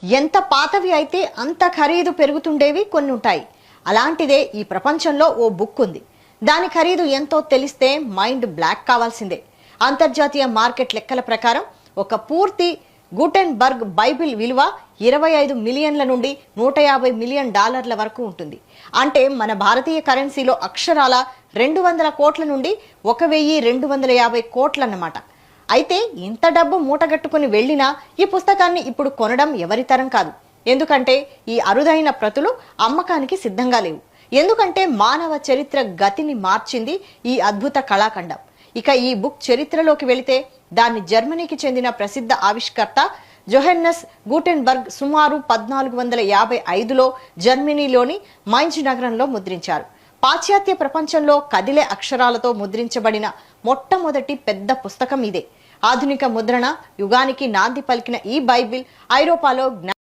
ఎంత పాతవి అయితే అంత ఖరీదు పెరుగుతుండేవి కొన్ని ఉంటాయి. అలాంటిదే ఈ ప్రపంచంలో ఓ బుక్ ఉంది. దాని ఖరీదు ఎంతో తెలిస్తే మైండ్ బ్లాక్ కావాల్సిందే. అంతర్జాతీయ మార్కెట్ లెక్కల ప్రకారం ఒక పూర్తి గుటెన్బర్గ్ బైబిల్ విలువ 25 మిలియన్ల నుండి 150 మిలియన్ డాలర్ల వరకు ఉంటుంది. అంటే మన భారతీయ కరెన్సీలో అక్షరాల 200 కోట్ల నుండి 1250 కోట్లన్నమాట. అయితే ఇంత డబ్బు మూటగట్టుకుని వెళ్ళినా ఈ పుస్తకాన్ని ఇప్పుడు కొనడం ఎవరితరం కాదు. ఎందుకంటే ఈ అరుదైన ప్రతులు అమ్మకానికి సిద్ధంగా లేవు. ఎందుకంటే మానవ చరిత్ర గతిని మార్చింది ఈ అద్భుత కళాఖండం. ఇక ఈ బుక్ చరిత్రలోకి వెళితే దాన్ని జర్మనీకి చెందిన ప్రసిద్ధ ఆవిష్కర్త జోహెన్నెస్ గుటెన్బర్గ్ సుమారు 1455లో జర్మనీలోని మైన్స్ నగరంలో ముద్రించారు. పాశ్చాత్య ప్రపంచంలో కదిలే అక్షరాలతో ముద్రించబడిన మొట్టమొదటి పెద్ద పుస్తకం ఇదే. ఆధునిక ముద్రణ యుగానికి నాంది పలికిన ఈ బైబిల్ ఐరోపాలో